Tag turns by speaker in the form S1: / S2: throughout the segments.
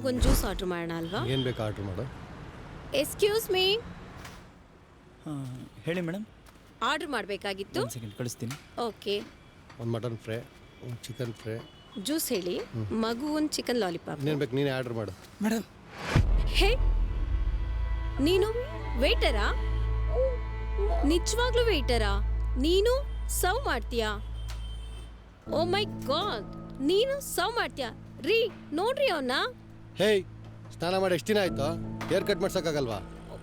S1: ಮಗುಗೊಂದು juice order ಮಾಡೋಣ ಅಲ್ವಾ?
S2: ಏನು ಬೇಕು ಆರ್ಡ್ರ್ ಮಾಡು.
S1: ಎಕ್ಸ್ಕ್ಯೂಸ್ ಮೀ,
S3: ಹೇಳಿ ಮೇಡಮ್.
S1: ಆರ್ಡರ್ ಮಾಡಬೇಕಾಗಿತ್ತು.
S3: ಒಂದು ಸೆಕೆಂಡ್ ಕಳಿಸ್ತೀನಿ.
S1: ಓಕೆ.
S2: ಒಂದು ಮಟನ್ ಫ್ರೈ, ಒಂದು ಚಿಕನ್ ಫ್ರೈ.
S1: ಜ್ಯೂಸ್ ಹೇಳಿ. ಮಗು ಒಂದು ಚಿಕನ್ ಲಾಲಿಪಾಪ್.
S2: ಇನ್ನೇನು ಬೇಕು ನೀನೇ ಆರ್ಡ್ರ್ ಮಾಡು.
S3: ಮೇಡಮ್.
S1: ಹೇ, ನೀನು ವೇಟರಾ? ನಿಜವಾಗ್ಲೂ ವೇಟರಾ? ನೀನು ಸರ್ವ್ ಮಾಡ್ತೀಯಾ? ಓ ಮೈ ಗಾಡ್, ನೀನು ಸರ್ವ್ ಮಾಡ್ತೀಯಾ? ರೀ ನೋಡ್ರಿ ಅವನ್ನ.
S2: ಹೇಯ್, ಸ್ನಾನ ಮಾಡಿ ಎಷ್ಟು ದಿನ ಆಯ್ತು? ಹೇರ್ ಕಟ್ ಮಾಡ್ಸೋಕ್ಕಾಗಲ್ವಾ?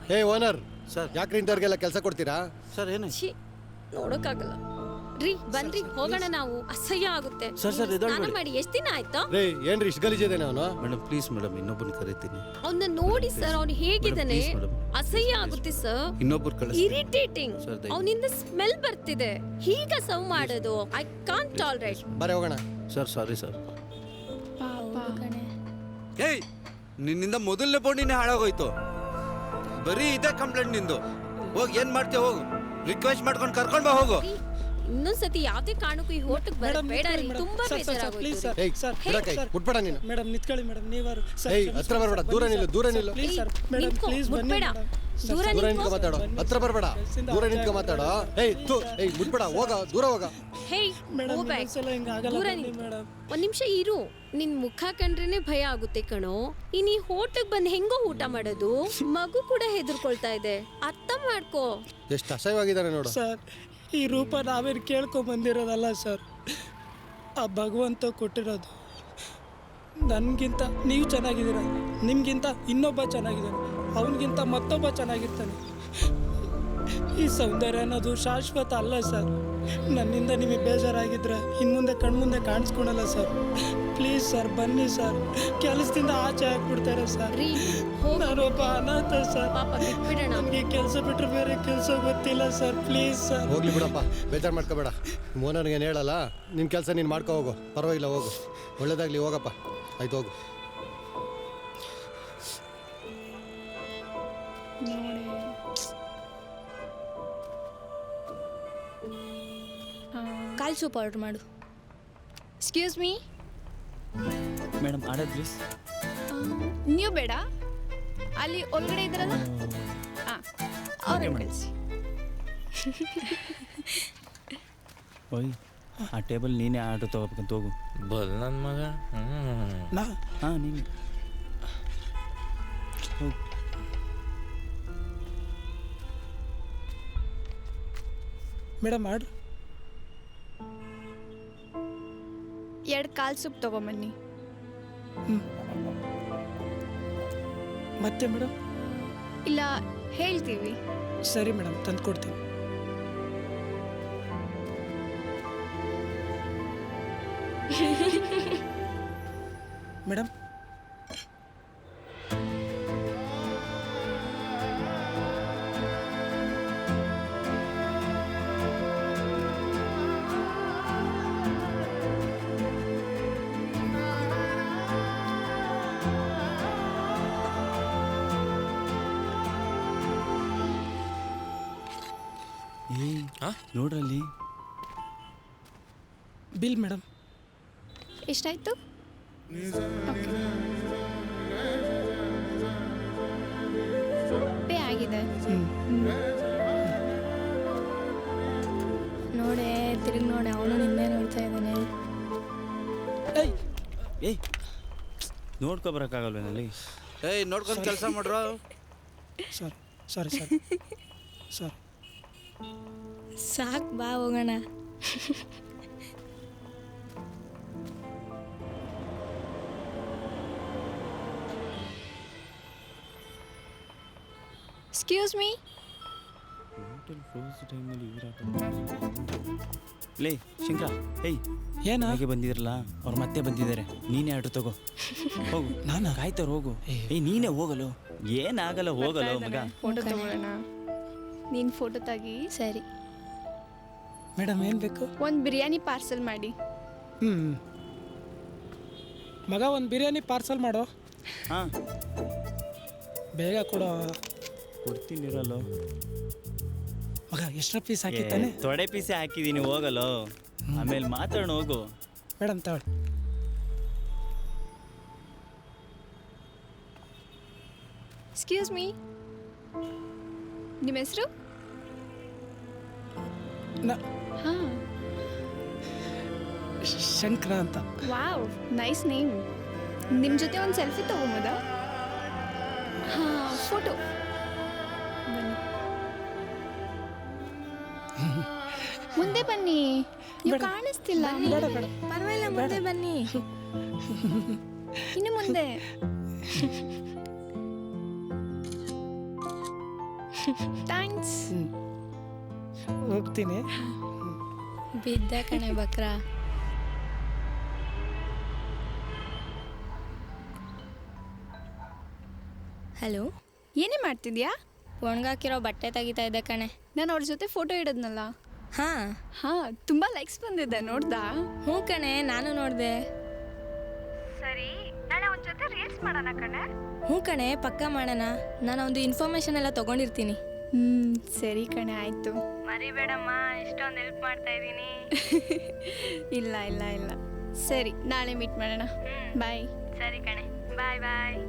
S2: ಹೇ ಓನರ್
S4: ಸರ್,
S2: ಯಾಕ್ರಿ ಇಂಥವ್ರಿಗೆಲ್ಲ ಕೆಲಸ ಕೊಡ್ತೀರಾ?
S4: ಸರ್ ಏನು
S1: ಛೀ, ನೋಡೋಕ್ಕಾಗಲ್ಲ. ರೀ ಬನ್ರಿ ಹೋಗೋಣ, ನಾವು ಅಸಹ್ಯ ಆಗುತ್ತೆ.
S4: ಸರ್,
S1: ಸ್ನಾನ ಮಾಡಿ ಎಷ್ಟು ದಿನ ಆಯ್ತು?
S2: ರೇ ಏನ್ರಿ ಇಷ್ಟು ಗಲೀಜಿದೆ ಅವನು?
S4: ಮೇಡಮ್ ಪ್ಲೀಸ್ ಮೇಡಮ್, ಇನ್ನೊಬ್ಬನ ಕರಿತೀನಿ.
S1: ಅವನ್ನ ನೋಡಿ ಸರ್, ಅವ್ನು ಹೇಗಿದ್ದಾನೆ.
S4: Madam, please, madam.
S1: ಅಸಹ್ಯ ಆಗುತ್ತೆ ಸರ್.
S4: ಇನ್ನೊಬ್ಬರು ಕಳಿಸಿ.
S1: ಇರಿಟೇಟಿಂಗ್.
S4: Sir, ದಯವಿಟ್ಟು.
S1: ಅವನಿಂದ ಸ್ಮೆಲ್ ಬರ್ತಿದೆ. ಹೀಗ ಸರ್ವ್ ಮಾಡೋದು ಐ ಕಾಂಟ್ ಟಾಲರೇಟ್.
S2: ಬರೀ ಹೋಗೋಣ.
S4: Sir sorry sir.
S5: ಏಯ್, ನಿನ್ನಿಂದ ಮೊದಲನೇ ಬೋರ್ಡಿನೇ ಹಾಳಾಗೋಯ್ತು. ಬರೀ ಇದೇ ಕಂಪ್ಲೇಂಟ್ ನಿಂದು. ಹೋಗಿ ಏನ್ ಮಾಡ್ತೀಯ, ಹೋಗು. ರಿಕ್ವೆಸ್ಟ್ ಮಾಡ್ಕೊಂಡು ಕರ್ಕೊಂಡು ಬಾ, ಹೋಗು.
S1: ಇನ್ನೊಂದ್ಸತಿ ಯಾವ್ದೇ ಕಾರಣಕ್ಕೂ ಈ ಹೋಟೆಲ್ ಬರೋದ್ ಬೇಡ ರೀ. ತುಂಬಾ ಬೇಜಾರಾಗೋಯ್ತು.
S2: ಏಯ್ ಬಿಡಕ್ಕೆ ಮುಟ್ಬೇಡ ನೀನು.
S6: ಮೇಡಮ್ ನಿಂತ್ಕೊಳ್ಳಿ ಮೇಡಮ್, ನೀವಾರು.
S2: ಏಯ್ ಹತ್ರ ಬರಬೇಡ, ದೂರ ನಿಲ್ಲು, ದೂರ ನಿಲ್ಲು.
S6: ಪ್ಲೀಸ್ ಸರ್, ಮೇಡಮ್ ಪ್ಲೀಸ್ ಬನ್ನಿ
S1: ಮುಟ್ಬೇಡ.
S6: ಮೇಡಮ್.
S1: ದೂರ
S2: ದೂರ
S1: ನಿಂತ್ಕೊ.
S2: ನಿಂತ್ಕೊ ಮಾತಾಡೋ. ಹತ್ರ ಬರಬೇಡ, ದೂರ ನಿಂತ್ಕೊ ಮಾತಾಡೋ. ಏಯ್ ಮುಟ್ಬೇಡ, ಹೋಗ, ದೂರ ಹೋಗ.
S1: ಹೇಯ್,
S6: ಮೇಡಮ್
S1: go back.
S6: ಇನ್ನೊಂದ್ಸಲ ಹಿಂಗ್ ಆಗಲ್ಲ
S1: ದೂರ
S6: ಬನ್ನಿ
S1: ನಿಂತ್ಕೊ.
S6: ಮೇಡಮ್.
S1: ಒಂದ್ ನಿಮಿಷ ಇರು. ನಿನ್ ಮುಖ ಕಂಡ್ರೇನೆ ಭಯ ಆಗುತ್ತೆ ಕಣೋ. ಇನ್ ಈ ಹೋಟೆಲ್ ಬಂದ್ ಹೆಂಗೋ ಊಟ ಮಾಡೋದು? ಮಗು ಕೂಡ ಹೆದರ್ಕೊಳ್ತಾ ಇದೆ, ಅರ್ಥ ಮಾಡ್ಕೋ.
S2: ಎಷ್ಟು ಅಸಹ್ಯವಾಗಿದ್ದಾನೆ ನೋಡು.
S6: ಸರ್, ಈ ರೂಪ ನಾವೇನು ಕೇಳ್ಕೊಂಡ್ ಬಂದಿರೋದಲ್ಲ ಸರ್, ಆ ಭಗವಂತ ಕೊಟ್ಟಿರೋದು. ನನಗಿಂತ ನೀವು ಚೆನ್ನಾಗಿದ್ದೀರ, ನಿಮಗಿಂತ ಇನ್ನೊಬ್ಬ ಚೆನ್ನಾಗಿದ್ದಾನೆ, ಅವನಿಗಿಂತ ಮತ್ತೊಬ್ಬ ಚೆನ್ನಾಗಿರ್ತಾನೆ. ಈ ಸೌಂದರ್ಯ ಅನ್ನೋದು ಶಾಶ್ವತ ಅಲ್ಲ ಸರ್. ನನ್ನಿಂದ ನಿಮಗೆ ಬೇಜಾರಾಗಿದ್ರೆ ಇನ್ನು ಮುಂದೆ ಕಣ್ಮುಂದೆ ಕಾಣಿಸ್ಕೊಳಲ್ಲ ಸರ್. ಪ್ಲೀಸ್ ಸರ್ ಬನ್ನಿ ಸರ್, ಕೆಲಸದಿಂದ ಆಚೆ ಹಾಕ್ಬಿಡ್ತಾರೆ ಸರ್.
S1: ರೀ, ಹೋಗ್.
S6: ನಾನೊಬ್ಬ ಅನಾಥ ಸರ್.
S1: ಪಾಪ ಬಿಟ್ಬಿಡೋಣ.
S6: ನನಗೆ ಕೆಲಸ ಬಿಟ್ಟರೆ ಬೇರೆ ಕೆಲಸ ಗೊತ್ತಿಲ್ಲ ಸರ್. Please sir.
S2: ಹೋಗ್ಲಿ ಬಿಡಪ್ಪ, ಬೇಜಾರು ಮಾಡ್ಕೋಬೇಡ. ಓನರ್ಗೆ ಏನು ಹೇಳಲ್ಲ, ನಿನ್ನ ಕೆಲಸ ನೀನು ಮಾಡ್ಕೊ ಹೋಗು. ಪರವಾಗಿಲ್ಲ, ಹೋಗು. ಒಳ್ಳೇದಾಗಲಿ, ಹೋಗಪ್ಪ. ಆಯ್ತು ಹೋಗು.
S7: ಕಾಲ್ ಸೂಪ್ ಆರ್ಡರ್ ಮಾಡು. Excuse me
S3: madam order please.
S7: ನೀವು ಬೇಡ, ಅಲ್ಲಿ ಒಳಗಡೆ ಇದ್ರಲ್ಲ ಅವ್ರನ್ನ ಕಳಿಸಿ.
S3: ಓಯ್, ಆ ಟೇಬಲ್ ನೀನೇ ಆರ್ಡರ್ ತೊಗೋಬೇಕಂತ ಹೋಗು.
S5: ಬಲ್ ನನ್ನ ಮಗ.
S6: ನಾ
S3: ಹಾಂ ನೀನು ಹೋಗು.
S6: Madam order.
S7: 2 ಕಾಲ್ ಸೂಪ್ ತೊಗೊಂಬನ್ನಿ.
S6: ಮತ್ತೆ ಮೇಡಮ್?
S7: ಇಲ್ಲ ಹೇಳ್ತೀವಿ.
S6: ಸರಿ ಮೇಡಮ್, ತಂದು ಕೊಡ್ತೀನಿ. ಮೇಡಮ್
S3: ನೋಡ್ರಲ್ಲಿ
S6: ಬಿಲ್ ಮೇಡಮ್.
S7: ಎಷ್ಟಾಯ್ತು? ಪೇ ಆಗಿದೆ. ನೋಡೆ ತಿರುಗಿ ನೋಡೆ, ಅವನು ನಿನ್ನೆ ನೋಡ್ತಾ ಇದ್ದಾನೆ.
S3: ಏಯ್ ನೋಡ್ಕೊಬರಕ್ಕಾಗಲ್ವೇನಲ್ಲಿ?
S4: ಏಯ್ ನೋಡ್ಕೊಂಡು ಕೆಲಸ ಮಾಡ್ರೋ.
S6: Sir sorry sir. ಸರ್
S7: ಸಾಕು, ಬಾ ಹೋಗೋಣ. Excuse me.
S3: ಲೇ ಶಂಕರ, ಏಯ್
S6: ಏನ
S3: ಹಾಗೆ ಬಂದಿದ್ರಲ್ಲ, ಅವ್ರು ಮತ್ತೆ ಬಂದಿದ್ದಾರೆ. ನೀನೇ ಆರ್ಡ್ರ್ ತಗೋ, ಹೋಗು.
S6: ನಾನಾ?
S3: ಕಾಯ್ತಾರ, ಹೋಗು. ಏಯ್ ನೀನೇ ಹೋಗಲು. ಏನಾಗಲ್ಲ, ಹೋಗಲ್ಲ ಮಗ.
S7: ಫೋಟೋ ತಗೊಳ್ಳೋಣ. ನೀನು ಫೋಟೋ ತೆಗಿ. ಸರಿ
S6: ಮೇಡಮ್, ಏನು ಬೇಕು?
S7: ಒಂದು ಬಿರಿಯಾನಿ ಪಾರ್ಸಲ್ ಮಾಡಿ.
S6: ಮಗ, ಒಂದು ಬಿರಿಯಾನಿ ಪಾರ್ಸಲ್ ಮಾಡೋ.
S3: ಹಾಂ
S6: ಬೇಗ ಕೊಡೋ.
S3: ಕೊಡ್ತೀನಿ ಇರಲ್ಲ
S6: ಮಗ. ಎಷ್ಟರ ಪೀಸ್ ಹಾಕಿತ್ತಾನೆ?
S3: ತೊಡೆ ಪೀಸೆ ಹಾಕಿದ್ದೀನಿ, ಹೋಗಲ್ಲೋ. ಆಮೇಲೆ ಮಾತಾಡೋಣ, ಹೋಗು.
S6: ಮೇಡಮ್ ತಗೊಳ್ಳಿ.
S7: ಎಕ್ಸ್ಕ್ಯೂಸ್ ಮೀ, ನಿಮ್ಮ ಹೆಸರು? ಹಾಂ,
S6: ಶಂಕರ ಅಂತ.
S7: Wow, nice name. ನಿಮ್ಮ ಜೊತೆ ಒಂದು ಸೆಲ್ಫಿ ತಗೊಂಬೋದಾ? ಹಾಂ, ಫೋಟೋ. ಬನ್ನಿ, ಮುಂದೆ ಬನ್ನಿ. ನೀವು ಕಾಣಿಸ್ತಿಲ್ಲ.
S6: ಬೇಡ ಬೇಡ
S7: ಪರವಾಗಿಲ್ಲ, ಮುಂದೆ ಬನ್ನಿ. ಇನ್ನು ಮುಂದೆ. ಥ್ಯಾಂಕ್ಸ್.
S6: ಹೋಗ್ತೀನಿ.
S1: ಬಿದ್ದ ಕಣೆ ಬಕ್ರ.
S7: ಹಲೋ, ಏನೇ ಮಾಡ್ತಿದ್ಯಾ?
S1: ಒಣಗಾಕಿರೋ ಬಟ್ಟೆ ತೆಗಿತಾ ಇದ್ದೆ ಕಣೆ.
S7: ನಾನು ಅವ್ರ ಜೊತೆ ಫೋಟೋ ಇಡೋದ್ನಲ್ಲ.
S1: ಹಾಂ
S7: ಹಾಂ, ತುಂಬ ಲೈಕ್ಸ್ ಬಂದಿದೆ, ನೋಡ್ದಾ?
S1: ಹ್ಞೂ ಕಣೆ, ನಾನು ನೋಡಿದೆ.
S7: ಸರಿ, ನಾಳೆ ಅವನ ಜೊತೆ ರೀಲ್ಸ್ ಮಾಡೋಣ ಕಣೆ.
S1: ಹ್ಞೂ ಕಣೆ, ಪಕ್ಕ ಮಾಡೋಣ. ನಾನು ಒಂದು ಇನ್ಫಾರ್ಮೇಷನ್ ಎಲ್ಲ ತೊಗೊಂಡಿರ್ತೀನಿ.
S7: ಸರಿ ಕಣೆ, ಆಯಿತು.
S1: ಮರಿಬೇಡಮ್ಮ, ಇಷ್ಟೊಂದು ಹೆಲ್ಪ್ ಮಾಡ್ತಾ ಇದ್ದೀನಿ.
S7: ಇಲ್ಲ ಇಲ್ಲ ಇಲ್ಲ, ಸರಿ, ನಾಳೆ ಮೀಟ್ ಮಾಡೋಣ. ಬಾಯ್.
S1: ಸರಿ ಕಣೆ, ಬಾಯ್ ಬಾಯ್.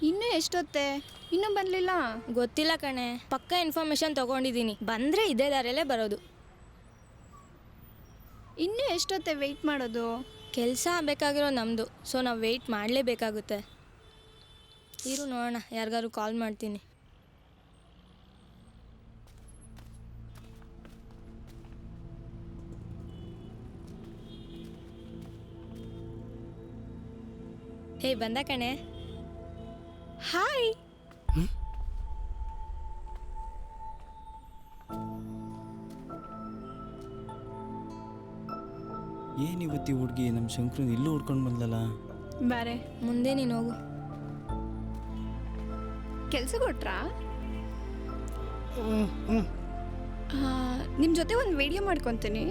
S7: ಇನ್ನೂ ಎಷ್ಟೊತ್ತೆ? ಇನ್ನೂ ಬರಲಿಲ್ಲ?
S1: ಗೊತ್ತಿಲ್ಲ ಕಣೆ, ಪಕ್ಕ ಇನ್ಫಾರ್ಮೇಷನ್ ತೊಗೊಂಡಿದ್ದೀನಿ. ಬಂದರೆ ಇದೇ ದಾರಿಯಲ್ಲೇ ಬರೋದು.
S7: ಇನ್ನೂ ಎಷ್ಟೊತ್ತೆ ವೆಯ್ಟ್ ಮಾಡೋದು?
S1: ಕೆಲಸ ಬೇಕಾಗಿರೋ ನಮ್ಮದು, ಸೊ ನಾವು ವೆಯ್ಟ್ ಮಾಡಲೇಬೇಕಾಗುತ್ತೆ. ಇರು ನೋಡೋಣ, ಯಾರಿಗಾರು ಕಾಲ್ ಮಾಡ್ತೀನಿ. ಹೇ, ಬಂದ ಕಣೆ.
S7: ಹಾಯ್.
S3: ಏನಿವತ್ತಿ ಹುಡುಗಿ ನಮ್ಮ ಶಂಕರನ್ ಇಲ್ಲೂ ಹುಡ್ಕೊಂಡು ಬಂದಲ್ಲ.
S7: ಬಾರೆ,
S1: ಮುಂದೆ ನೀನು ಹೋಗು.
S7: ಕೆಲಸ ಕೊಟ್ರಾ? ನಿಮ್ಮ ಜೊತೆ ಒಂದು ವಿಡಿಯೋ ಮಾಡ್ಕೊತೀನಿ.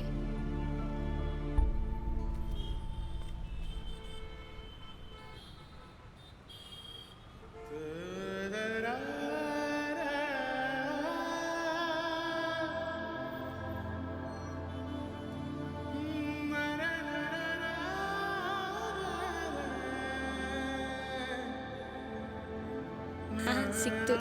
S1: ಹಾಂ, ಸಿಕ್ತು.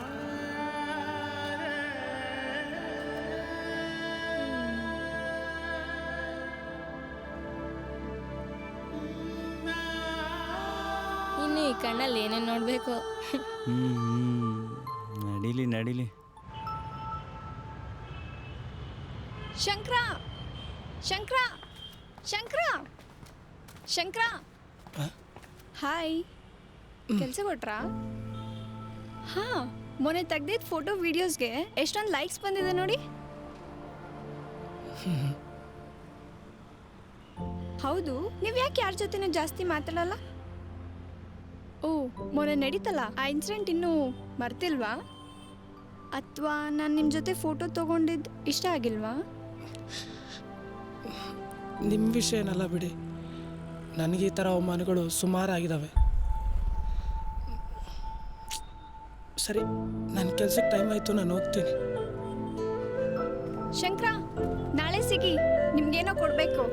S1: ಇನ್ನು ಈ ಕಣ್ಣಲ್ಲಿ ಏನೇನು ನೋಡಬೇಕು.
S3: ನಡೀಲಿ ನಡೀಲಿ.
S7: ಶಂಕರ, ಶಂಕರ, ಶಂಕರ, ಶಂಕರ. ಹಾಯ್. ಕೆಲಸ ಕೊಟ್ರಾ? ಹಾಂ, ಮೊನ್ನೆ ತೆಗ್ದಿದ್ದ ಫೋಟೋ ವಿಡಿಯೋಸ್ಗೆ ಎಷ್ಟೊಂದು ಲೈಕ್ಸ್ ಬಂದಿದೆ ನೋಡಿ. ಹೌದು, ನೀವು ಯಾಕೆ ಯಾರ ಜೊತೆನೂ ಜಾಸ್ತಿ ಮಾತಾಡಲ್ಲ? ಓ, ಮೊನ್ನೆ ನಡೀತಲ್ಲ ಆ ಇನ್ಸಿಡೆಂಟ್ ಇನ್ನೂ ಮರ್ತಿಲ್ವಾ? ಅಥವಾ ನಾನು ನಿಮ್ಮ ಜೊತೆ ಫೋಟೋ ತೊಗೊಂಡಿದ್ದು ಇಷ್ಟ ಆಗಿಲ್ವಾ?
S6: ನಿಮ್ಮ ವಿಷಯನಲ್ಲ ಬಿಡಿ, ನನಗೆ ಈ ಥರ ಅವಮಾನಗಳು ಸುಮಾರಾಗಿದ್ದಾವೆ. ಸರಿ, ನನ್ನ ಕೆಲ್ಸಕ್ಕೆ ಟೈಮ್ ಆಯಿತು, ನಾನು ಹೋಗ್ತೀನಿ.
S7: ಶಂಕರ, ನಾಳೆ ಸಿಗಿ, ನಿಮ್ಗೇನೋ ಕೊಡಬೇಕು.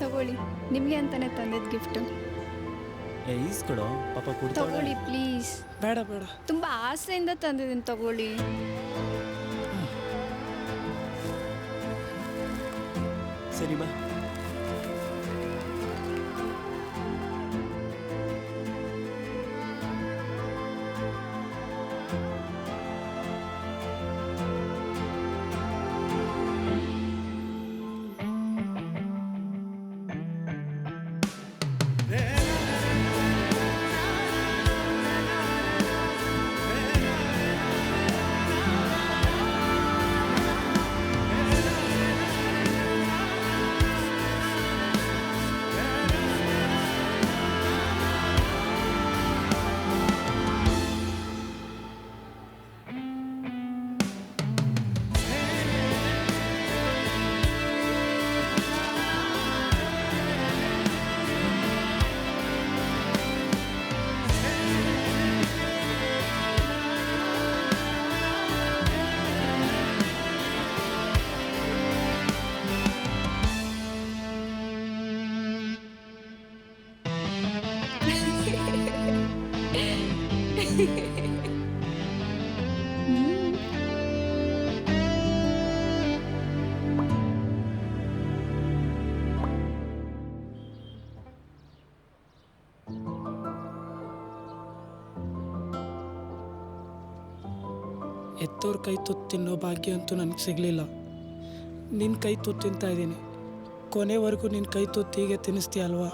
S7: ತಗೊಳ್ಳಿ, ನಿಮಗೆ ಅಂತಾನೆ ತಂದಿದ್ದು ಗಿಫ್ಟು.
S3: ಈಸ್ಕೊಡೋ, ಪಾಪ ಕೊಡ್ತಾಳೆ.
S7: ತಗೊಳ್ಳಿ ಪ್ಲೀಸ್.
S6: ಬೇಡ ಬೇಡ,
S7: ತುಂಬ ಆಸೆಯಿಂದ ತಂದಿದ್ದೀನಿ, ತಗೊಳ್ಳಿ.
S3: ಸರಿ ಬಾ.
S6: ಎತ್ತೋರ್ ಕೈ ತುತ್ತು ತಿನ್ನೋ ಭಾಗ್ಯ ಅಂತೂ ನನಗೆ ಸಿಗಲಿಲ್ಲ. ನಿನ್ನ ಕೈ ತುತ್ತು ತಿಂತಾ ಇದ್ದೀನಿ. ಕೊನೆವರೆಗೂ ನಿನ್ನ ಕೈ ತುತ್ತು ಹೀಗೆ ತಿನ್ನಿಸ್ತೀಯ ಅಲ್ವಾ?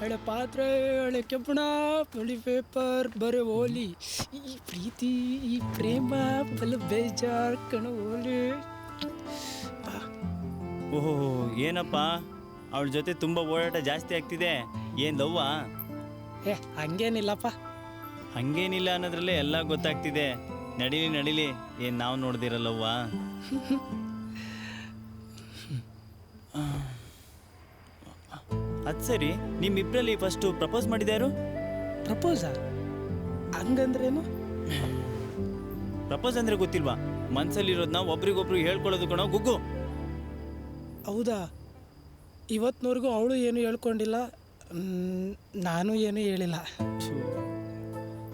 S6: ಹಳೆ ಪಾತ್ರೆ, ಹಳೆ ಕೆಬ್ಬಣ, ಬಿಳಿ ಪೇಪರ್, ಬರೀ ಓಲಿ. ಈ ಪ್ರೀತಿ, ಈ ಪ್ರೇಮ ಬಲ್ಲ ಬೇಜಾರ್ ಕಣ ಓಲಿ.
S3: ಓಹೋ, ಏನಪ್ಪ ಅವಳ ಜೊತೆ ತುಂಬ ಓಡಾಟ ಜಾಸ್ತಿ ಆಗ್ತಿದೆ. ಏನು ಲವ್ವಾ?
S6: ಹಂಗೇನಿಲ್ಲಪ್ಪ.
S3: ಹಂಗೇನಿಲ್ಲ ಅನ್ನೋದ್ರಲ್ಲೇ ಎಲ್ಲ ಗೊತ್ತಾಗ್ತಿದೆ. ನಡೀಲಿ ಏನು ನಾವು ನೋಡ್ದಿರಲ್ಲವ್ವಾ? ಅದು ಸರಿ, ನಿಮ್ಮಿಬ್ಬರಲ್ಲಿ ಫಸ್ಟು ಪ್ರಪೋಸ್ ಮಾಡಿದ್ಯಾರು?
S6: ಪ್ರಪೋಸಾ? ಹಂಗಂದ್ರೇನು?
S3: ಪ್ರಪೋಸ್ ಅಂದರೆ ಗೊತ್ತಿಲ್ವಾ? ಮನಸ್ಸಲ್ಲಿರೋದನ್ನ ಒಬ್ರಿಗೊಬ್ರು ಹೇಳ್ಕೊಳ್ಳೋದು ಕಣೋ ಗುಗ್ಗು.
S6: ಹೌದಾ? ಇವತ್ತಿನವರೆಗೂ ಅವಳು ಏನು ಹೇಳ್ಕೊಂಡಿಲ್ಲ, ನಾನು ಏನೂ ಹೇಳಿಲ್ಲ.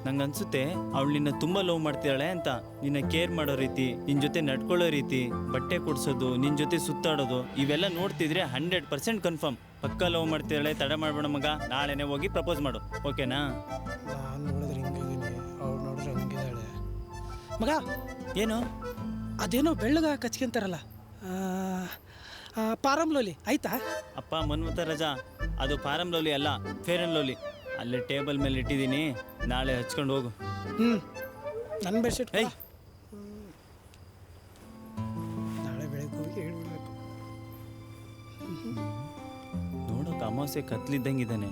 S3: ನಂಗೆ ಅನ್ಸುತ್ತೆ ಅವಳು ನಿನ್ನ ತುಂಬ ಲವ್ ಮಾಡ್ತಿದ್ದಾಳೆ ಅಂತ. ನಿನ್ನ ಕೇರ್ ಮಾಡೋ ರೀತಿ, ನಿನ್ನ ಜೊತೆ ನಡ್ಕೊಳ್ಳೋ ರೀತಿ, ಬಟ್ಟೆ ಕೊಡ್ಸೋದು, ನಿನ್ನ ಜೊತೆ ಸುತ್ತಾಡೋದು, ಇವೆಲ್ಲ ನೋಡ್ತಿದ್ರೆ 100% ಕನ್ಫರ್ಮ್ ಪಕ್ಕ ಲವ್ ಮಾಡ್ತಿದ್ದಾಳೆ. ತಡ ಮಾಡಬೇಡ ಮಗ, ನಾಳೆನೇ ಹೋಗಿ ಪ್ರಪೋಸ್ ಮಾಡು, ಓಕೆನಾ?
S6: ನಾನು ನೋಡಿದ್ರೆ ಹಿಂಗಿದ್ದೀನಿ, ಅವಳು ನೋಡಿದ್ರೆ ಹಂಗಿದ್ದಾಳೆ. ಮಗ
S3: ಏನು
S6: ಅದೇನೋ ಬೆಳ್ಳಗ ಕಚ್ಕೊಂತಾರಲ್ಲ, ಪಾರಂ ಲೋಲಿ ಆಯ್ತಾ?
S3: ಅಪ್ಪ ಮನ್ಮತ ರಜಾ, ಅದು ಫಾರಮ್ ಲವ್ಲಿ ಅಲ್ಲ, ಫೇರ್ ಆ್ಯಂಡ್ ಲವ್ಲಿ. ಅಲ್ಲೇ ಟೇಬಲ್ ಮೇಲೆ ಇಟ್ಟಿದ್ದೀನಿ, ನಾಳೆ ಹಚ್ಕೊಂಡು ಹೋಗು.
S6: ನನ್ನ ಬೆಡ್ಶೀಟ್
S3: ಏಯ್,
S6: ನಾಳೆ ಬೆಳಗ್ಗೆ ಹೋಗಿ ಹೇಳ್ಬಿಡ್ಬೇಕು.
S3: ನೋಡೋಕೆ ಅಮಾವಾಸ್ಯೆ ಕತ್ಲಿದ್ದಂಗಿದ್ದಾನೆ.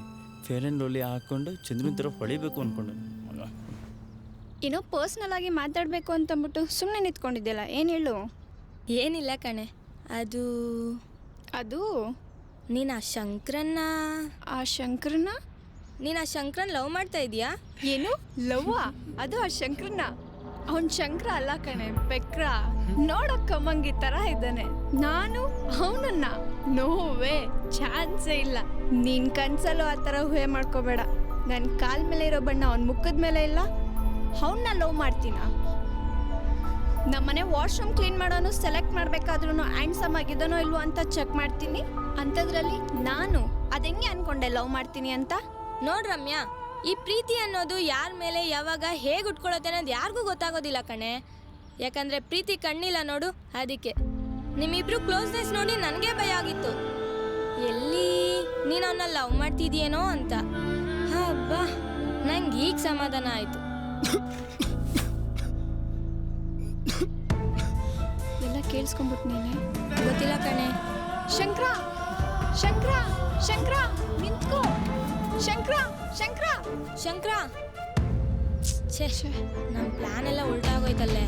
S3: ಫೇರ್ ಆ್ಯಂಡ್ ಲವ್ಲಿ ಹಾಕ್ಕೊಂಡು ಚಂದ್ರನ ಥರ ಹೊಳಿಬೇಕು ಅಂದ್ಕೊಂಡು ಮಗ.
S7: ಏನೋ ಪರ್ಸ್ನಲ್ ಆಗಿ ಮಾತಾಡಬೇಕು ಅಂತಂದ್ಬಿಟ್ಟು ಸುಮ್ಮನೆ ನಿಂತ್ಕೊಂಡಿದ್ಯಲ್ಲ, ಏನು ಹೇಳು?
S8: ಏನಿಲ್ಲ ಕಣೆ, ಅದು
S7: ಅದು
S8: ನೀನು ಆ ಶಂಕರನ್ನ ಲವ್ ಮಾಡ್ತಾ ಇದೀಯಾ?
S7: ಏನು ಲವ್ವಾ? ಅದು ಆ ಶಂಕರನ್ನ? ಅವನ್ ಶಂಕರ ಅಲ್ಲ ಕಣೆ, ಬೆಕ್ರ. ನೋಡಕ್ ಕಮ್ಮಂಗಿ ತರ ಇದ್ದಾನೆ. ನಾನು ಅವನನ್ನ ನೋವೇ ಚಾನ್ಸೇ ಇಲ್ಲ. ನೀನ್ ಕನ್ಸಲ್ಲೂ ಆ ಥರ ಊಹೆ ಮಾಡ್ಕೋಬೇಡ. ನನ್ನ ಕಾಲ್ ಮೇಲೆ ಇರೋ ಬಣ್ಣ ಅವನ ಮುಖದ ಮೇಲೆ ಇಲ್ಲ. ಅವನ್ನ ಲವ್ ಮಾಡ್ತೀನ? ನಮ್ಮನೆ ವಾಶ್ರೂಮ್ ಕ್ಲೀನ್ ಮಾಡೋನು ಸೆಲೆಕ್ಟ್ ಮಾಡ್ಬೇಕಾದ್ರೂ ಹ್ಯಾಂಡ್ಸಮ್ ಆಗಿದ್ದಾನೋ ಇಲ್ವೋ ಅಂತ ಚೆಕ್ ಮಾಡ್ತೀನಿ. ಅಂಥದ್ರಲ್ಲಿ ನಾನು ಅದೆಂಗೆ ಅನ್ಕೊಂಡೆ ಲವ್ ಮಾಡ್ತೀನಿ ಅಂತ?
S8: ನೋಡ್ ರಮ್ಯಾ, ಈ ಪ್ರೀತಿ ಅನ್ನೋದು ಯಾರ ಮೇಲೆ ಯಾವಾಗ ಹೇಗೆ ಉಟ್ಕೊಳ್ಳುತ್ತೆ ಅನ್ನೋದು ಯಾರಿಗೂ ಗೊತ್ತಾಗೋದಿಲ್ಲ ಕಣೆ. ಯಾಕಂದ್ರೆ ಪ್ರೀತಿ ಕಣ್ಣಿಲ್ಲ ನೋಡು, ಅದಕ್ಕೆ. ನಿಮ್ಮಿಬ್ರು ಕ್ಲೋಸ್ನೆಸ್ ನೋಡಿ ನನಗೆ ಭಯ ಆಗಿತ್ತು, ಎಲ್ಲಿ ನೀನು ಅವನ್ನ ಲವ್ ಮಾಡ್ತಿದ್ಯೇನೋ ಅಂತ. ಹಬ್ಬಾ, ನಂಗೆ ಈಗ ಸಮಾಧಾನ ಆಯ್ತು.
S7: ಎಲ್ಲ ಕೇಳಿಸ್ಕೊಂಬಿಟ್ಟು ನೀನೆ?
S8: ಗೊತ್ತಿಲ್ಲ ಕಣೆ.
S7: ಶಂಕರ ಶಂಕರ ಶಂಕರ ನಿಂತ್ಕೋ. ಶಂಕರ ಶಂಕರ
S8: ಶಂಕರ, ಛೇ, ನಮ್ಮ ಪ್ಲಾನ್ ಎಲ್ಲ ಉಲ್ಟಾಗೋಯ್ತಲ್ಲೇ.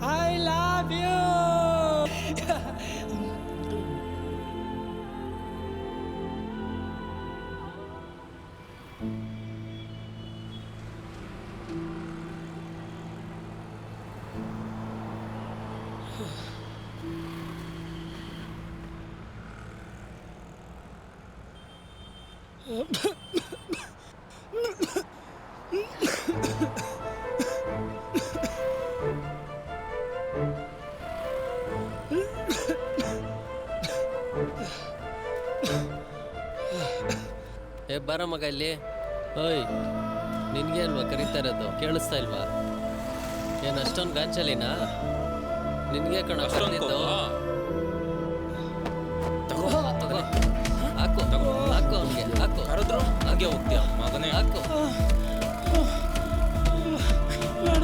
S6: I love you.
S9: ಬಾರ ಮಗ ಇಲ್ಲಿ. ಓಯ್, ನಿನಗೆ ಅಲ್ವಾ ಕರೀತಾ ಇರೋದು, ಕೇಳಿಸ್ತಾ ಇಲ್ವಾ? ಏನು ಅಷ್ಟೊಂದು ಗಾಂಚಲಿನಾ ನಿನಗೆ ಕಣ ಕರೆದಿದ್ದು? ಹಾಕು ಹಾಕು ಅವನಿಗೆ ಹಾಕು.
S10: ಕರೆದ್ರು ಹಾಗೆ ಹೋಗ್ತೀಯ ಮಗನೇ.
S9: ಹಾಕು.
S6: ಬೇಡ.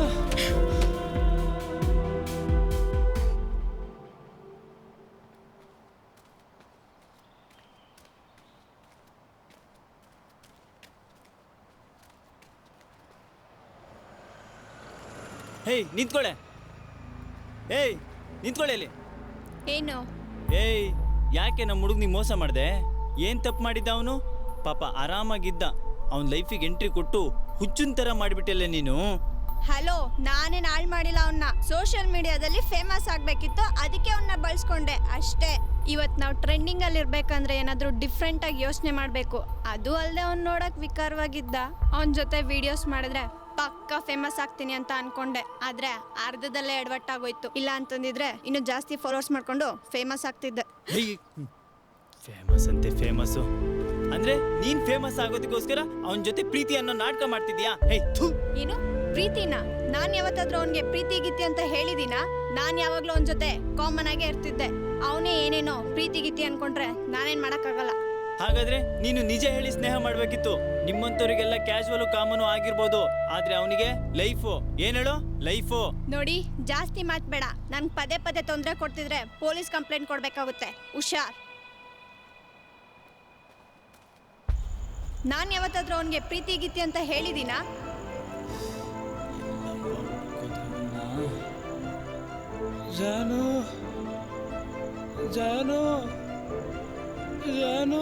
S3: ಹೇಯ್ ನಿಂತ್ಕೊಳ್ಳೆ. ಏಯ್ ನಿಂತ್ಕೊಳ್ಳೆ ಇಲ್ಲಿ.
S7: ಏನು?
S3: ಏಯ್ ಯಾಕೆ ನಮ್ಮ ಹುಡುಗ ನೀ ಮೋಸ ಮಾಡಿದೆ? ಏನು ತಪ್ಪು ಮಾಡಿದ್ದ ಅವನು? ಪಾಪ ಆರಾಮಾಗಿದ್ದ. ಅವನ ಲೈಫಿಗೆ ಎಂಟ್ರಿ ಕೊಟ್ಟು ಹುಚ್ಚುನ್ ಥರ ಮಾಡಿಬಿಟ್ಟಲ್ಲ ನೀನು.
S7: ಹಲೋ, ನಾನೇನು ಹಾಳು ಮಾಡಿಲ್ಲ ಅವನ್ನ. ಸೋಷಿಯಲ್ ಮೀಡಿಯಾದಲ್ಲಿ ಫೇಮಸ್ ಆಗಬೇಕಿತ್ತು, ಅದಕ್ಕೆ ಅವನ್ನ ಬಳಸ್ಕೊಂಡೆ ಅಷ್ಟೇ. ಇವತ್ತು ನಾವು ಟ್ರೆಂಡಿಂಗಲ್ಲಿ ಇರಬೇಕಂದ್ರೆ ಏನಾದರೂ ಡಿಫ್ರೆಂಟಾಗಿ ಯೋಚನೆ ಮಾಡಬೇಕು. ಅದು ಅಲ್ಲದೆ ಅವ್ನು ನೋಡೋಕೆ ವಿಕಾರವಾಗಿದ್ದ. ಅವನ ಜೊತೆ ವಿಡಿಯೋಸ್ ಮಾಡಿದ್ರೆ ಪಕ್ಕ ಫೇಮಸ್ ಆಗ್ತೀನಿ ಅಂತ ಅನ್ಕೊಂಡೆ. ಆದರೆ ಅರ್ಧದಲ್ಲೇ ಎಡವಟ್ಟಾಗೋಯ್ತು. ಇಲ್ಲ ಅಂತಂದಿದ್ರೆ ಇನ್ನೂ ಜಾಸ್ತಿ ಫಾಲೋವರ್ಸ್ ಮಾಡ್ಕೊಂಡು ಫೇಮಸ್ ಆಗ್ತಿದ್ದೆ.
S3: ಫೇಮಸ್ ಅಂತೆ ಫೇಮಸ್ಸು ಅಂದ್ರೆ ನೀನ್ ಫೇಮಸ್ ಆಗೋದಕ್ಕೋಸ್ಕರ ಅವನ ಜೊತೆ ಪ್ರೀತಿ ಅನ್ನೋ ನಾಟಕ ಮಾಡ್ತಿದ್ಯಾ?
S7: ಏನು ಪ್ರೀತಿನ? ನಾನು ಯಾವತ್ತಾದ್ರೂ ಅವನಿಗೆ ಪ್ರೀತಿ ಗೀತಿ ಅಂತ ಹೇಳಿದೀನ? ನಾನು ಯಾವಾಗಲೂ ಅವನ ಜೊತೆ ಕಾಮನ್ ಆಗೇ ಇರ್ತಿದ್ದೆ. ಅವನೇ ಏನೇನೋ ಪ್ರೀತಿ ಗೀತಿ ಅನ್ಕೊಂಡ್ರೆ ನಾನೇನ್ ಮಾಡಕ್ಕಾಗಲ್ಲ.
S3: ಹಾಗಾದ್ರೆ ನೀನು ನಿಜ ಹೇಳಿ ಸ್ನೇಹ ಮಾಡ್ಬೇಕಿತ್ತು. ನಿಮ್ಮಂತವ್ರಿಗೆಲ್ಲ ಕ್ಯಾಶುವಲ್ ಕಾಮನು ಆಗಿರ್ಬೋದು, ಆದ್ರೆ ಅವನಿಗೆ ಲೈಫು. ಏನ್ ಹೇಳು? ಲೈಫು.
S7: ನೋಡಿ, ಜಾಸ್ತಿ ಮಾತ್ಬೇಡ. ನನ್ಗೆ ಪದೇ ಪದೇ ತೊಂದರೆ ಕೊಡ್ತಿದ್ರೆ ಪೊಲೀಸ್ ಕಂಪ್ಲೇಂಟ್ ಕೊಡ್ಬೇಕಾಗುತ್ತೆ. ಹುಷಾರ್. ನಾನು ಯಾವತ್ತಾದ್ರೂ ಅವನಿಗೆ ಪ್ರೀತಿ ಗೀತಿ ಅಂತ ಹೇಳಿದೀನ?
S6: ಜಾನು ಜಾನು ಜಾನು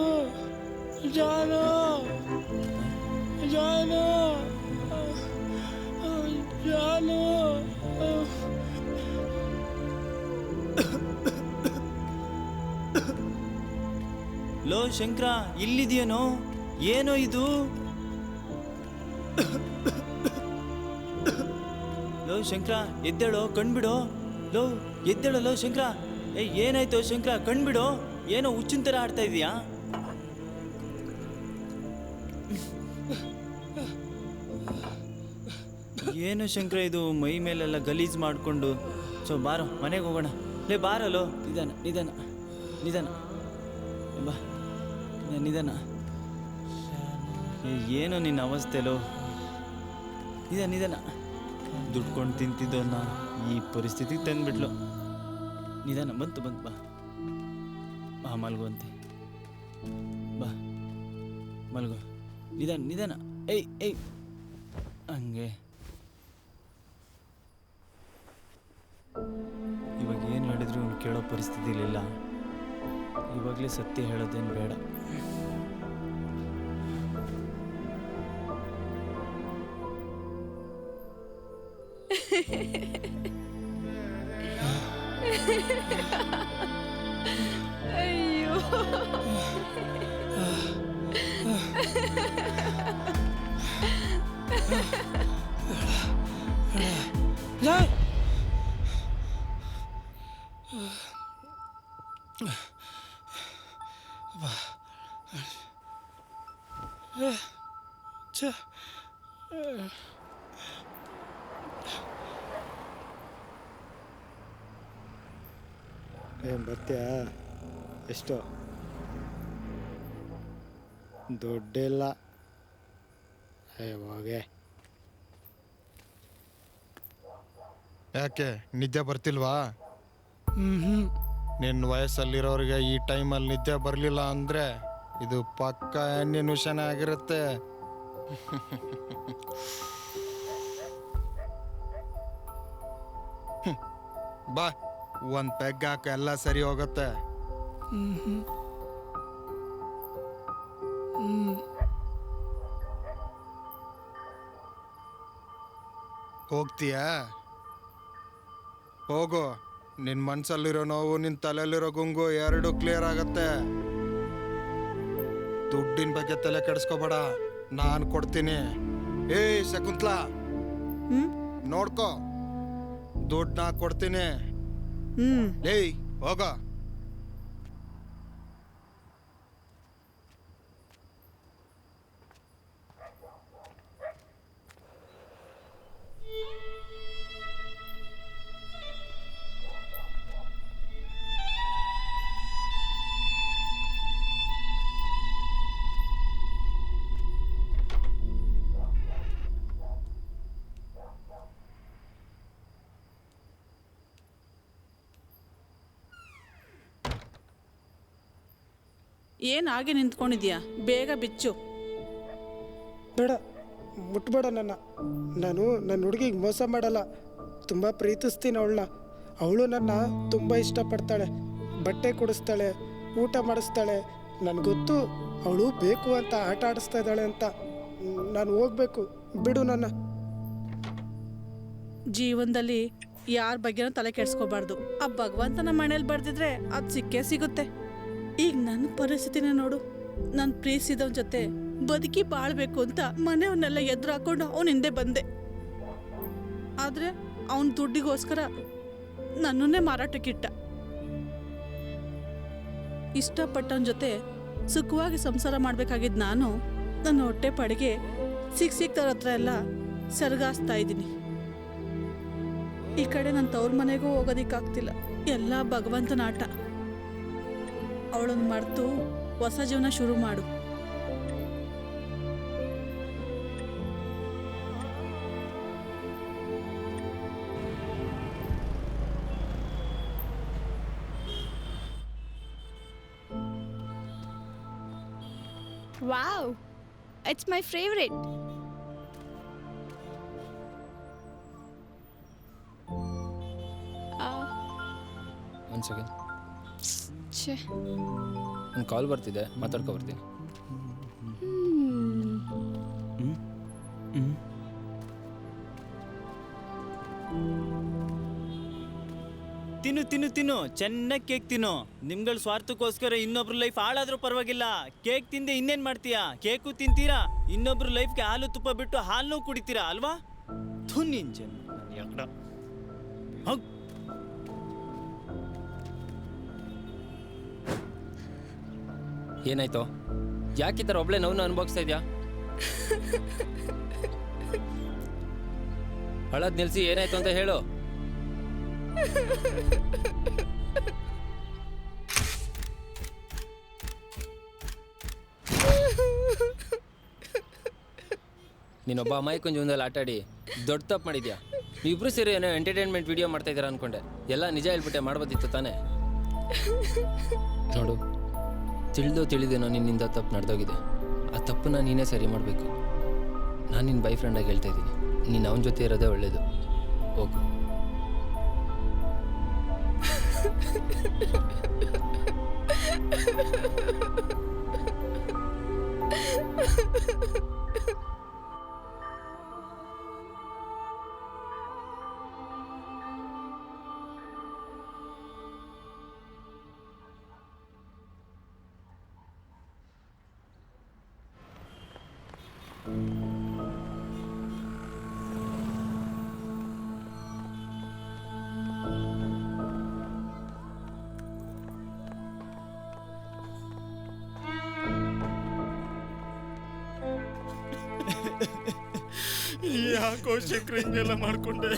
S6: ಜಾನು ಜಾನು ಜಾನು.
S3: ಲೋ ಶಂಕರ, ಇಲ್ಲಿದೆಯೇನೋ? ಏನೋ ಇದು? ಲೋ ಶಂಕರ, ಎದ್ದೇಳೋ, ಕಣ್ಬಿಡೋ. ಲೋ ಎದ್ದೇಳೋ ಲೋ ಶಂಕರ. ಏನಾಯ್ತು ಶಂಕರ? ಕಣ್ಬಿಡೋ. ಏನೋ ಹುಚ್ಚಿನ ಥರ ಆಡ್ತಾ ಇದೀಯಾ? ಏನು ಶಂಕರ ಇದು? ಮೈ ಮೇಲೆಲ್ಲ ಗಲೀಜ್ ಮಾಡಿಕೊಂಡು. ಬಾರೋ ಮನೆಗೆ ಹೋಗೋಣ. ಲೇ ಬಾರಲ್ಲೋ. ನಿಧಾನ ನಿಧಾನ ನಿಧಾನ ಬಾ, ನಿಧಾನ. ಏನೋ ನಿನ್ನ ಅವಸ್ಥೆಲೋ. ನಿಧಾನ ನಿಧಾನ. ದುಡ್ಕೊಂಡು ತಿಂತಿದ್ದವನ್ನ ಈ ಪರಿಸ್ಥಿತಿಗೆ ತಂದ್ಬಿಟ್ಲು. ನಿಧಾನ. ಬಂತು ಬಂತು. ಬಾ ಬಾ, ಮಲ್ಗುವಂತೆ. ಬಾ ಮಲ್ಗು. ನಿಧಾನ ನಿಧಾನ. ಏಯ್ ಏಯ್, ಹಂಗೆ. ಇವಾಗ ಏನು ಹೇಳಿದ್ರು ಅವ್ನು ಕೇಳೋ ಪರಿಸ್ಥಿತಿಲಿಲ್ಲ. ಇವಾಗಲೇ ಸತ್ಯ ಹೇಳೋದೇನು ಬೇಡ.
S7: ಅಯ್ಯೋ,
S6: ಜಾಯ್.
S11: ಏನು ಬರ್ತೀಯಾ? ಎಷ್ಟು ದುಡ್ಡಿಲ್ಲ. ಹೋಗೆ.
S12: ಯಾಕೆ ನಿದ್ದೆ ಬರ್ತಿಲ್ವಾ? ನಿನ್ನ ವಯಸ್ಸಲ್ಲಿರೋರಿಗೆ ಈ ಟೈಮಲ್ಲಿ ನಿದ್ದೆ ಬರಲಿಲ್ಲ ಅಂದರೆ ಇದು ಪಕ್ಕ ಹೆಣ್ಣಿನ ವಿಷಯನೇ ಆಗಿರುತ್ತೆ. ಬಾ, ಒಂದು ಪೆಗ್ ಹಾಕ, ಎಲ್ಲ ಸರಿ ಹೋಗುತ್ತೆ. ಹೋಗ್ತೀಯಾ? ಹೋಗು. ನಿನ್ನ ಮನಸ್ಸಲ್ಲಿರೋ ನೋವು, ನಿನ್ನ ತಲೆಯಲ್ಲಿರೋ ಗುಂಗು ಎರಡು ಕ್ಲಿಯರ್ ಆಗತ್ತೆ. ದುಡ್ಡಿನ ಬಗ್ಗೆ ತಲೆ ಕೆಡಿಸ್ಕೋಬೇಡ, ನಾನು ಕೊಡ್ತೀನಿ. ಏಯ್ ಶಕುಂತ್ಲಾ, ನೋಡ್ಕೋ, ದುಡ್ಡು ನಾ ಕೊಡ್ತೀನಿ. ಏಯ್ ಹೋಗ.
S13: ಏನು ಹಾಗೆ ನಿಂತ್ಕೊಂಡಿದ್ಯಾ? ಬೇಗ ಬಿಚ್ಚು.
S6: ಬೇಡ, ಮುಟ್ಬೇಡ ನಾನು ನನ್ನ ಹುಡುಗಿಗೆ ಮೋಸ ಮಾಡಲ್ಲ. ತುಂಬ ಪ್ರೀತಿಸ್ತೀನಿ ಅವಳನ್ನ. ಅವಳು ನನ್ನ ತುಂಬ ಇಷ್ಟಪಡ್ತಾಳೆ, ಬಟ್ಟೆ ಕೊಡಿಸ್ತಾಳೆ, ಊಟ ಮಾಡಿಸ್ತಾಳೆ. ನನಗೊತ್ತು ಅವಳು ಬೇಕು ಅಂತ ಆಟ ಆಡಿಸ್ತಾ ಇದ್ದಾಳೆ ಅಂತ. ನಾನು ಹೋಗ್ಬೇಕು, ಬಿಡು ನನ್ನ.
S13: ಜೀವನದಲ್ಲಿ ಯಾರ ಬಗ್ಗೆನೂ ತಲೆ ಕೆಡಿಸ್ಕೋಬಾರ್ದು. ಆ ಭಗವಂತನ ಮನೇಲಿ ಬರ್ದಿದ್ರೆ ಅದು ಸಿಕ್ಕೇ ಸಿಗುತ್ತೆ. ಈಗ ನನ್ನ ಪರಿಸ್ಥಿತಿನ ನೋಡು. ನಾನು ಪ್ರೀತಿಸಿದವನ ಜೊತೆ ಬದುಕಿ ಬಾಳ್ಬೇಕು ಅಂತ ಮನೆಯವನ್ನೆಲ್ಲ ಎದುರು ಹಾಕೊಂಡು ಅವನ ಹಿಂದೆ ಬಂದೆ. ಆದರೆ ಅವನ ದುಡ್ಡಿಗೋಸ್ಕರ ನನ್ನನ್ನೇ ಮಾರಾಟಕ್ಕಿಟ್ಟ. ಇಷ್ಟಪಟ್ಟವನ ಜೊತೆ ಸುಖವಾಗಿ ಸಂಸಾರ ಮಾಡಬೇಕಾಗಿದ್ದು ನಾನು ನನ್ನ ಹೊಟ್ಟೆ ಪಡೆಗೆ ಸಿಕ್ತವ್ರ ಹತ್ರ ಎಲ್ಲ ಸರಗಾಸ್ತಾ ಇದ್ದೀನಿ. ಈ ಕಡೆ ನನ್ನ ತವ್ರ ಮನೆಗೂ ಹೋಗೋದಿಕ್ಕಾಗ್ತಿಲ್ಲ. ಎಲ್ಲ ಭಗವಂತನ ಆಟ. ಅವಳನ್ನು ಮರೆತು ಹೊಸ ಜೀವನ ಶುರು ಮಾಡು.
S7: Wow, it's my favorite.
S10: ಒಂದು ಸೆಕೆಂಡ್,
S7: ಛೇ.
S10: ಒಂದು ಕಾಲ್ ಬರ್ತಿದೆ, ಮಾತಾಡ್ಕೊ ಬರ್ತೀನಿ.
S3: ತಿನ್ನು ತಿನ್ನು ತಿನ್ನು, ಚೆನ್ನಾಗಿ ಕೇಕ್ ತಿನ್ನು. ನಿಮ್ಗಳ ಸ್ವಾರ್ಥಕ್ಕೋಸ್ಕರ ಇನ್ನೊಬ್ರು ಲೈಫ್ ಹಾಳಾದ್ರೂ ಪರವಾಗಿಲ್ಲ. ಕೇಕ್ ತಿಂದೆ ಇನ್ನೇನ್ ಮಾಡ್ತೀಯಾ? ಕೇಕು ತಿಂತೀರಾ, ಇನ್ನೊಬ್ರು ಲೈಫ್ಗೆ ಹಾಲು ತುಪ್ಪ ಬಿಟ್ಟು ಹಾಲು ಕುಡಿತೀರಾ ಅಲ್ವಾ?
S10: ಏನಾಯ್ತು? ಯಾಕೆ ಈ ಥರ ಒಬ್ಳೆ ನೋವನ್ನು ಅನುಭವಿಸ್ತಾ ಇದೆಯಾ? ಅಳದ್ ನಿಲ್ಸಿ, ಏನಾಯ್ತು ಅಂತ ಹೇಳು. ನೀನೊಬ್ಬ ಅಮಾಯಕನ ಜೀವನದಲ್ಲಿ ಆಟಾಡಿ ದೊಡ್ಡ ತಪ್ಪು ಮಾಡಿದ್ಯಾ. ನೀವಿಬ್ರು ಸೇರಿ ಏನೋ ಎಂಟರ್ಟೈನ್ಮೆಂಟ್ ವಿಡಿಯೋ ಮಾಡ್ತಾ ಇದ್ದೀರಾ ಅನ್ಕೊಂಡೆ. ಎಲ್ಲ ನಿಜ ಹೇಳ್ಬಿಟ್ಟೆ, ಮಾಡ್ಬೋದಿತ್ತು ತಾನೇ. ನೋಡು, ತಿಳಿದೇನೋ ನಿನ್ನಿಂದ ತಪ್ಪು ನಡೆದೋಗಿದೆ. ಆ ತಪ್ಪನ್ನ ನೀನೇ ಸರಿ ಮಾಡಬೇಕು. ನಾನು ನಿನ್ನ ಬಾಯ್ ಫ್ರೆಂಡಾಗಿ ಹೇಳ್ತಾ ಇದ್ದೀನಿ, ನೀನು ಅವನ ಜೊತೆ ಇರೋದೇ ಒಳ್ಳೇದು. ಹೋಗು.
S3: ಯಾಕೋ ಶಂಕರ ಹಿಂಗೆಲ್ಲ ಮಾಡ್ಕೊಂಡೆ?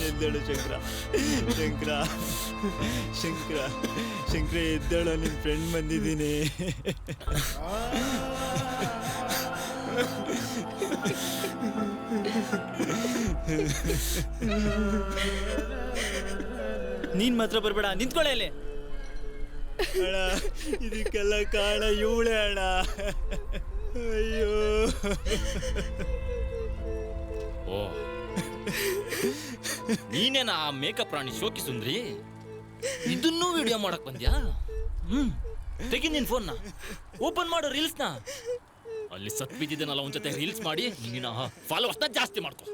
S3: ಎದ್ದೇಳು ಶಂಕರ, ಶಂಕರ, ಶಂಕರ, ಶಂಕರ ಎದ್ದೇಳು, ನಿನ್ನ ಫ್ರೆಂಡ್ ಬಂದಿದ್ದೀನಿ. ನೀನ್ ಮಾತ್ರ ಬರ್ಬೇಡ, ನಿಂತ್ಕೊಳ್ಳೆ ಅಲ್ಲಿ. ಅಣ್ಣ, ಇದಕ್ಕೆಲ್ಲ ಕಾರಣ ಇವಳೆ ಅಣ್ಣ. ಅಯ್ಯೋ.
S10: ಓ, ನೀನೇನಾ ಆ ಮೇಕಪ್ ರಾಣಿ ಶೋಕಿ ಸುಂದ್ರಿ? ಇದನ್ನೂ ವಿಡಿಯೋ ಮಾಡಕ್ ಬಂದ್ಯಾ? ತೆಗಿ ನಿನ್ ಫೋನ್ನ, ಓಪನ್ ಮಾಡು ರೀಲ್ಸ್ನ. ಅಲ್ಲಿ ಸತ್ ಬಿದ್ದಿದ್ದೇನಲ್ಲ ಅವನ ಜೊತೆ ರೀಲ್ಸ್ ಮಾಡಿ ನಿನ್ನ ಫಾಲೋವರ್ಸ್ನ ಜಾಸ್ತಿ ಮಾಡ್ಕೊ.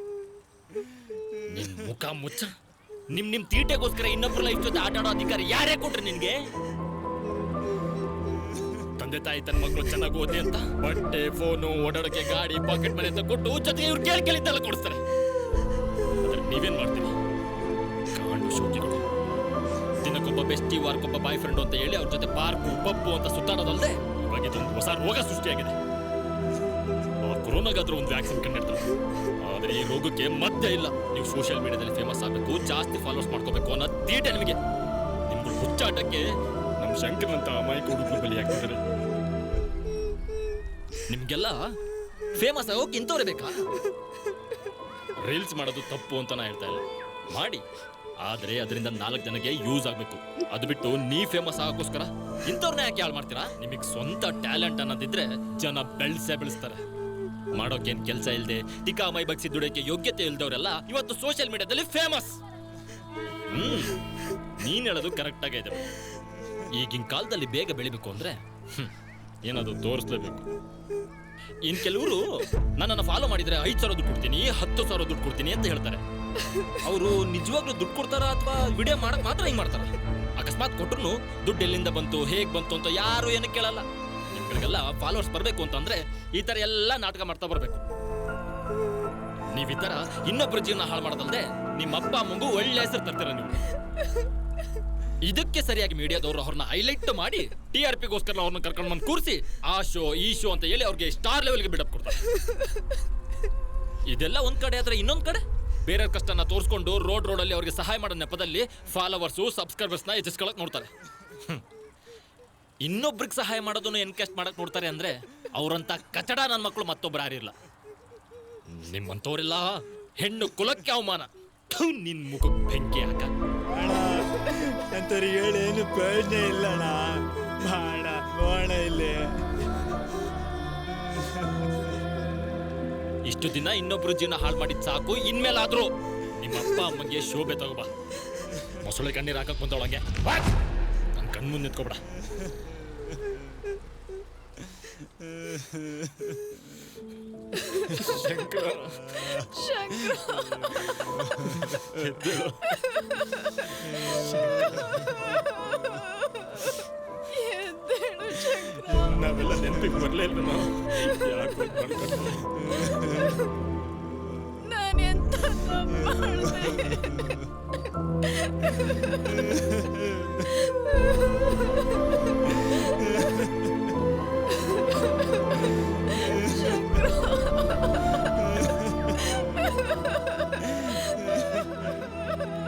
S10: ನಿನ್ ಮುಖ ಮುಚ್ಚ. ನಿಮ್ ತೀಟೆಗೋಸ್ಕರ ಇನ್ನೊಬ್ರು ಲೈಫ್ ಜೊತೆ ಆಟ ಆಡೋ ಅಧಿಕಾರ ಯಾರೇ ಕೊಟ್ರಿ ನಿನ್ಗೆ? ತಂದೆ ತಾಯಿ ತನ್ನ ಮಕ್ಕಳು ಚೆನ್ನಾಗಿ ಓದಿ ಅಂತ ಬಟ್ಟೆ, ಫೋನು, ಓಡಾಡೋಕೆ ಗಾಡಿ, ಪಾಕೆಟ್ ಮನೆ ಅಂತ ಕೊಟ್ಟು ಜೊತೆಗೆ ಇವ್ರು ಕೇಳಿದ್ದೆಲ್ಲ ಕೊಡಿಸ್ತಾರೆ. ಆದ್ರೆ ನೀವೇನ್ ಮಾಡ್ತೀರಿ? ಕಾಂಡು ಶೋಕಿಗಳು. ದಿನಕ್ಕೊಬ್ಬ ಬೆಸ್ಟಿ, ವಾರಕ್ಕೊಬ್ಬ ಬಾಯ್ ಫ್ರೆಂಡ್ ಅಂತ ಹೇಳಿ ಅವ್ರ ಜೊತೆ ಪಾರ್ಕು, ಪಬ್ಬು ಅಂತ ಸುತ್ತಾಡೋದಲ್ಲದೆ ಇವಾಗ ಇದೊಂದು ಹೊಸ ರೋಗ ಸೃಷ್ಟಿಯಾಗಿದೆ. ಕೊರೋನಾಗಾದ್ರೂ ಒಂದು ವ್ಯಾಕ್ಸಿನ್ ಕಂಡಿರ್ತಾರೆ, ಆದರೆ ಈ ರೋಗಕ್ಕೆ ಮದ್ಯ ಇಲ್ಲ. ನೀವು ಸೋಷಿಯಲ್ ಮೀಡಿಯಾದಲ್ಲಿ ಫೇಮಸ್ ಆಗಬೇಕು, ಜಾಸ್ತಿ ಫಾಲೋವರ್ಸ್ ಮಾಡ್ಕೋಬೇಕು ಅನ್ನೋ ತೀಟೆ ನಿಮಗೆ. ನಿಮ್ಗೆ ಹುಚ್ಚಾಟಕ್ಕೆ ನಮ್ಮ ಶಂಕರಂತ ಅಮಾಯಕ ಹುಡುಗರು ಬಲಿಯಾಗ್ತಿದ್ದಾರೆ. ನಿಮ್ಗೆಲ್ಲ ಫೇಮಸ್ ಆಗೋಕೆ ಇಂಥವ್ರೆ ಬೇಕಾ? ರೀಲ್ಸ್ ಮಾಡೋದು ತಪ್ಪು ಅಂತ ನಾ ಹೇಳ್ತಾ ಇಲ್ಲ, ಮಾಡಿ. ಆದ್ರೆ ಅದರಿಂದ 4 ಜನಕ್ಕೆ ಯೂಸ್ ಆಗ್ಬೇಕು. ಅದು ಬಿಟ್ಟು ನೀ ಫೇಮಸ್ ಆಗೋಕ್ಕೋಸ್ಕರ ಇಂಥವ್ರನ್ನ ಯಾಕೆ ಹಾಳು ಮಾಡ್ತೀರಾ? ನಿಮಗೆ ಸ್ವಂತ ಟ್ಯಾಲೆಂಟ್ ಅನ್ನೋದಿದ್ರೆ ಜನ ಬೆಳೆಸ್ತಾರೆ. ಮಾಡೋಕೇನ್ ಕೆಲಸ ಇಲ್ಲದೆ ಟಿಕಾ ಮೈ ಬಗ್ಸಿ ದುಡಿಯೋಕೆ ಯೋಗ್ಯತೆ ಇಲ್ದವರೆಲ್ಲ ಇವತ್ತು ಸೋಷಿಯಲ್ ಮೀಡಿಯಾದಲ್ಲಿ ಫೇಮಸ್. ನೀನ್ ಹೇಳೋದು ಕರೆಕ್ಟ್ ಆಗೇ ಇದೆ. ಈಗಿನ ಕಾಲದಲ್ಲಿ ಬೇಗ ಬೆಳಿಬೇಕು ಅಂದ್ರೆ ಏನದು ತೋರಿಸ್ಲೇಬೇಕು. ಇನ್ ಕೆಲವರು ನನ್ನನ್ನು ಫಾಲೋ ಮಾಡಿದ್ರೆ 5,000 ದುಡ್ಡು ಕೊಡ್ತೀನಿ, 10,000 ದುಡ್ಡು ಕೊಡ್ತೀನಿ ಅಂತ ಹೇಳ್ತಾರೆ. ಅವರು ನಿಜವಾಗ್ಲೂ ದುಡ್ಡು ಕೊಡ್ತಾರ ಅಥವಾ ವಿಡಿಯೋ ಮಾಡಕ್ ಮಾತ್ರ ಹಿಂಗ್ ಮಾಡ್ತಾರ? ಅಕಸ್ಮಾತ್ ಕೊಟ್ರು ದುಡ್ಡು ಎಲ್ಲಿಂದ ಬಂತು, ಹೇಗ್ ಬಂತು ಅಂತ ಯಾರು ಏನು ಕೇಳಲ್ಲ. ನಿಮ್ಗಳಿಗೆಲ್ಲ ಫಾಲೋವರ್ಸ್ ಬರ್ಬೇಕು ಅಂತಂದ್ರೆ ಈ ತರ ಎಲ್ಲ ನಾಟಕ ಮಾಡ್ತಾ ಬರ್ಬೇಕು. ನೀವ್ ಈ ತರ ಇನ್ನೊಬ್ಬರ ಜೀವನ ಹಾಳು ಮಾಡೋದಲ್ದೆ ನಿಮ್ಮ ಅಪ್ಪ ಅಮ್ಮಂಗೂ ಒಳ್ಳೆ ಹೆಸರು ತರ್ತೀರ ನೀವು. ಇದಕ್ಕೆ ಸರಿಯಾಗಿ ಮೀಡಿಯಾದವರು ಅವ್ರನ್ನ ಹೈಲೈಟ್ ಮಾಡಿ TRPಗೋಸ್ಕರ ಅವ್ರನ್ನ ಕರ್ಕೊಂಡು ಬಂದು ಕೂರಿಸಿ ಆ ಶೋ ಈ ಶೋ ಅಂತ ಹೇಳಿ ಅವ್ರಿಗೆ ಸ್ಟಾರ್ ಲೆವೆಲ್ಗೆ ಬಿಡಪ್ ಕೊಡ್ತಾರೆ. ಇದೆಲ್ಲ ಒಂದ್ ಕಡೆ ಆದ್ರೆ ಇನ್ನೊಂದ್ ಕಡೆ ಬೇರೆಯವ್ರ ಕಷ್ಟನ ತೋರಿಸ್ಕೊಂಡು ರೋಡಲ್ಲಿ ಅವ್ರಿಗೆ ಸಹಾಯ ಮಾಡೋ ನೆಪದಲ್ಲಿ ಫಾಲೋವರ್ಸು ಸಬ್ಸ್ಕ್ರೈಬರ್ಸ್ನ ಹೆಚ್ಚಿಸ್ಕೊಳಕ್ ನೋಡ್ತಾರೆ. ಇನ್ನೊಬ್ರಿಗೆ ಸಹಾಯ ಮಾಡೋದನ್ನು ಎನ್ಕೇಸ್ಟ್ ಮಾಡಕ್ ನೋಡ್ತಾರೆ ಅಂದ್ರೆ ಅವ್ರಂತ ಕಚಡ ನನ್ನ ಮಕ್ಕಳು ಮತ್ತೊಬ್ರು ಯಾರಿಲ್ಲ. ನಿಮ್ಮಂತವ್ರೆಲ್ಲ ಹೆಣ್ಣು ಕುಲಕ್ಕೆ ಅವಮಾನ. ನಿನ್ ಮುಖಕ್ಕೆ ಬೆಂಕಿ ಹಾಕ.
S12: ಅಂತವ್ರಿಗೆ ಹೇಳಿ ಏನು ಪ್ರಯೋಜನ ಇಲ್ಲಣ್ಣ. ಬಾಣ ಗೋಣ ಇಲ್ಲಿ.
S10: ಇಷ್ಟು ದಿನ ಇನ್ನೊಬ್ರು ಜೀವನ ಹಾಳು ಮಾಡಿದ್ ಸಾಕು. ಇನ್ಮೇಲಾದ್ರೂ ನಿಮ್ಮ ಅಪ್ಪ ಅಮ್ಮಂಗೆ ಶೋಭೆ ತಗೋಬಾ. ಮೊಸಳೆ ಕಣ್ಣೀರ್ ಹಾಕಕ್ ಬಂದವಳಂಗೆ ನನ್ ಕಣ್ಮುಂದ್ ನಿಂತ್ಕೊಬೇಡ. ಶಂಕರ ನಾವೆಲ್ಲ ನೆನಪಿಗೆ ಬರಲೇ ಇಲ್ಲ.
S7: ನಾನೆಂತ ತಪ್ಪು ಮಾಡ್ದೆ?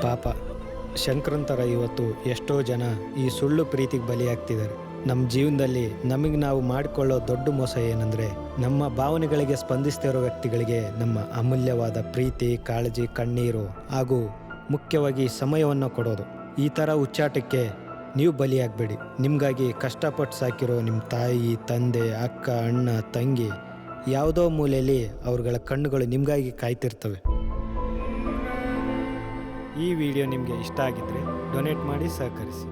S11: ಪಾಪ ಶಂಕರನ್ ಥರ ಇವತ್ತು ಎಷ್ಟೋ ಜನ ಈ ಸುಳ್ಳು ಪ್ರೀತಿಗೆ ಬಲಿಯಾಗ್ತಿದ್ದಾರೆ. ನಮ್ಮ ಜೀವನದಲ್ಲಿ ನಮಗೆ ನಾವು ಮಾಡಿಕೊಳ್ಳೋ ದೊಡ್ಡ ಮೋಸ ಏನಂದರೆ ನಮ್ಮ ಭಾವನೆಗಳಿಗೆ ಸ್ಪಂದಿಸ್ತಿರೋ ವ್ಯಕ್ತಿಗಳಿಗೆ ನಮ್ಮ ಅಮೂಲ್ಯವಾದ ಪ್ರೀತಿ, ಕಾಳಜಿ, ಕಣ್ಣೀರು ಹಾಗೂ ಮುಖ್ಯವಾಗಿ ಸಮಯವನ್ನು ಕೊಡೋದು. ಈ ಥರ ಹುಚ್ಚಾಟಕ್ಕೆ ನೀವು ಬಲಿಯಾಗಬೇಡಿ. ನಿಮಗಾಗಿ ಕಷ್ಟಪಟ್ಟು ಸಾಕಿರೋ ನಿಮ್ಮ ತಾಯಿ, ತಂದೆ, ಅಕ್ಕ, ಅಣ್ಣ, ತಂಗಿ ಯಾವುದೋ ಮೂಲೆಯಲ್ಲಿ ಅವ್ರಗಳ ಕಣ್ಣುಗಳು ನಿಮಗಾಗಿ ಕಾಯ್ತಿರ್ತವೆ. ಈ ವಿಡಿಯೋ ನಿಮಗೆ ಇಷ್ಟ ಆಗಿದ್ದರೆ ಡೊನೇಟ್ ಮಾಡಿ ಸಹಕರಿಸಿ.